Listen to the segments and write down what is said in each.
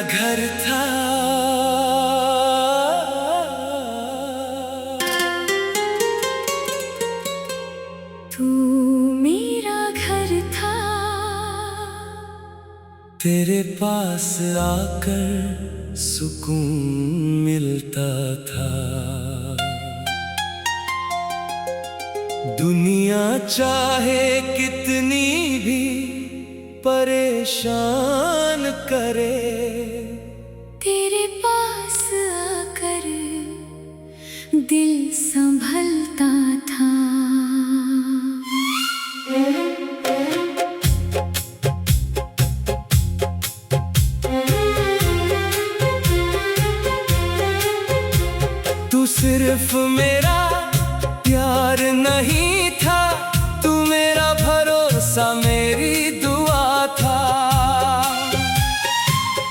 घर था, तू मेरा घर था। तेरे पास आकर सुकून मिलता था। दुनिया चाहे कितनी भी परेशान करे, तेरे पास आकर दिल संभलता था। तू सिर्फ मेरा प्यार नहीं था, तू मेरा भरोसा, मेरी दुआ था।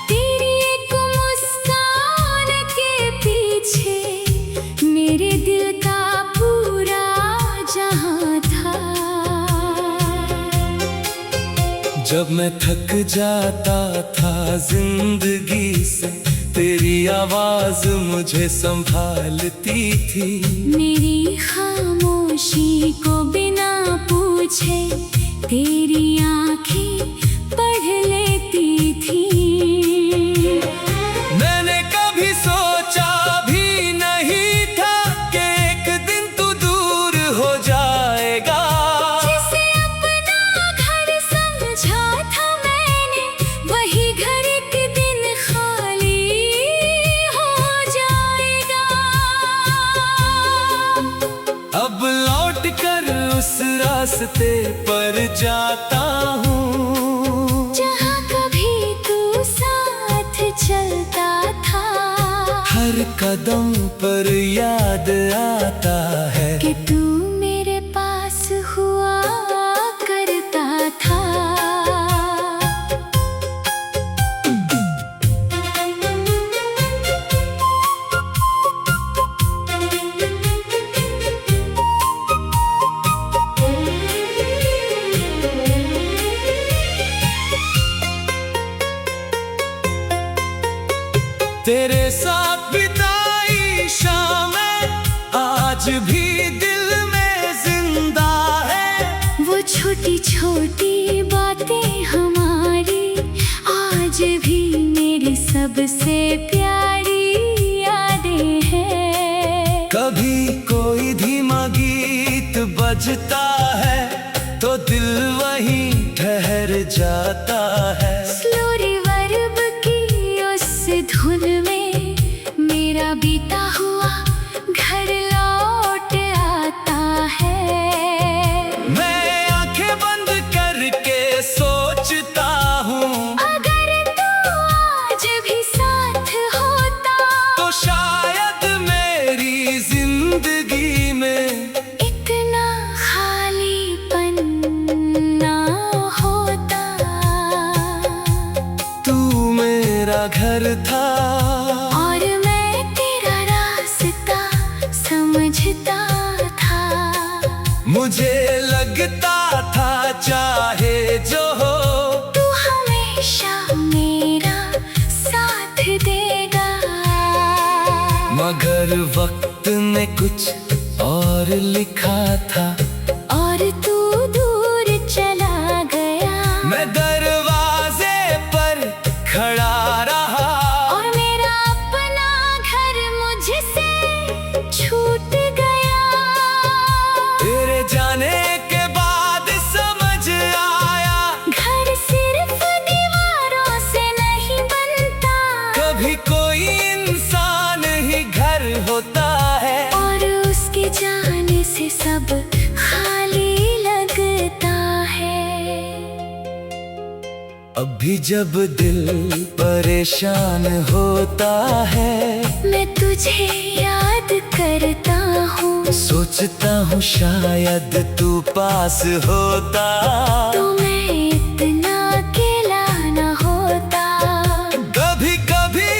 तेरी एक मुस्कान के पीछे मेरे दिल का पूरा जहां था। जब मैं थक जाता था जिंदगी से, तेरी आवाज मुझे संभालती थी। मेरी खामोशी को बिना पूछे तेरी आंखें पढ़ लेती थी। मैंने कभी सोचा भी नहीं था कि एक दिन तू दूर हो जाएगा। जिसे अपना घर समझा था मैंने, वही घर एक दिन खाली हो जाएगा। अब लौट कर उस रास्ते पर जाता हूँ जहाँ कभी तू साथ चलता था। हर कदम पर याद आता है कि तू मेरे पास हुआ करता था। तेरे साथ बिताई शामें आज भी दिल में जिंदा है। वो छोटी छोटी बातें हमारी आज भी मेरी सबसे प्यारी यादें हैं। कभी कोई धीमा गीत बजता है तो दिल वहीं ठहर जाता है। स्लो रिवर्ब की उस धुन में मेरा बीता हुआ घर लौट आता है। मैं आंखें बंद करके सोचता हूँ, अगर तू आज भी साथ होता तो शायद मेरी जिंदगी में इतना खालीपन ना होता। तू मेरा घर था और मैं तेरा रास्ता समझता था। मुझे लगता था चाहे जो हो तू हमेशा मेरा साथ देगा। मगर वक्त ने कुछ और लिखा था और तू दूर चला गया। मैं दरवाजे पर खड़ा रहा और मेरा अपना घर मुझसे छूट गया। तेरे जाने के बाद समझ आया, घर सिर्फ दीवारों से नहीं बनता, कभी कोई इंसान ही घर होता है। और उसके जाने से सब खाली लगता है। अभी जब दिल परेशान होता है, मैं तुझे याद करता हूँ। सोचता हूँ शायद तू पास होता तो मैं इतना अकेला न होता। कभी कभी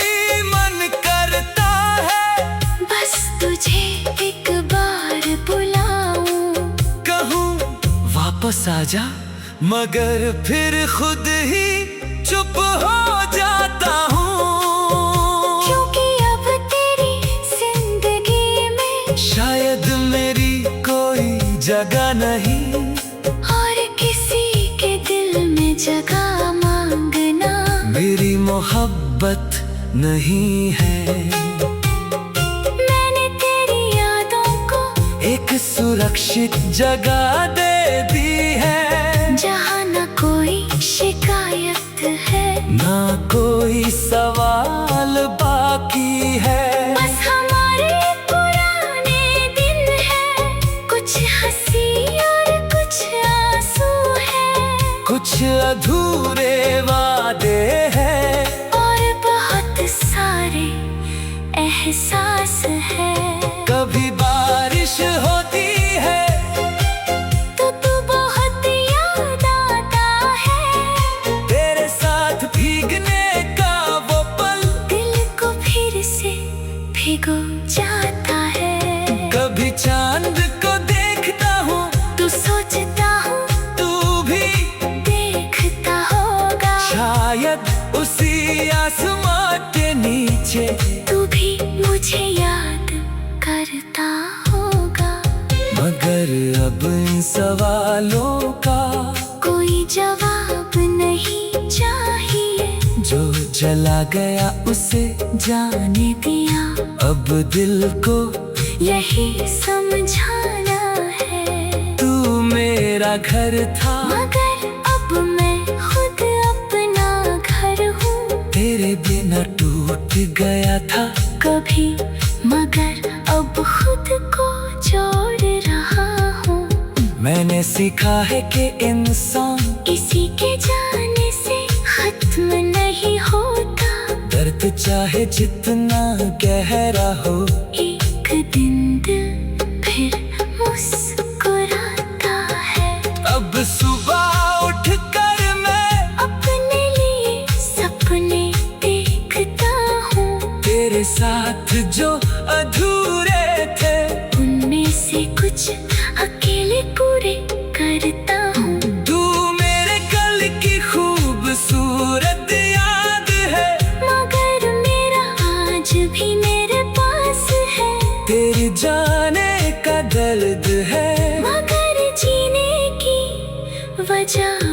मन करता है बस तुझे एक बार बुलाऊं, कहूँ वापस आजा, मगर फिर खुद ही चुप हो जाता हूँ। मेरी कोई जगह नहीं, और किसी के दिल में जगह मांगना मेरी मोहब्बत नहीं है। मैंने तेरी यादों को एक सुरक्षित जगह दे दी है, जहाँ न कोई शिकायत है, ना कोई सवाल बाकी है। बस हमारे पुराने दिन है, कुछ हंसी और कुछ आंसू है, कुछ अधूरे वादे हैं, और बहुत सारे एहसास है। कभी बारिश होती है तो तू बहुत याद आता है, तेरे साथ भीगने का वो पल दिल को फिर से भिगो जाता है। कभी चांद को देखता हूँ, तू सोचता हूँ तू भी देखता होगा, शायद उसी आसमां के नीचे तू भी मुझे याद करता होगा। मगर अब इन सवालों का कोई जवाब नहीं चाहिए, जो चला गया उसे जाने दिया अब दिल को यही समझाना है। तू मेरा घर था, मगर अब मैं खुद अपना घर हूँ, तेरे बिना टूट गया था कभी मगर अब खुद को जोड़ रहा हूँ। मैंने सीखा है कि इंसान किसी के जाने से खत्म नहीं होता, दर्द चाहे जितना गहरा हो, एक दिन दिल फिर मुस्कुराता है। अब सुबह उठकर मैं अपने लिए सपने देखता हूँ, तेरे साथ जो अधूरे थे उनमें से कुछ अकेले पूरे करता हूँ। तू मेरे कल की खूबसूरत याद है, मगर मेरा आज भी मेरे पास है, तेरे जाने का दर्द है, मगर जीने की वजह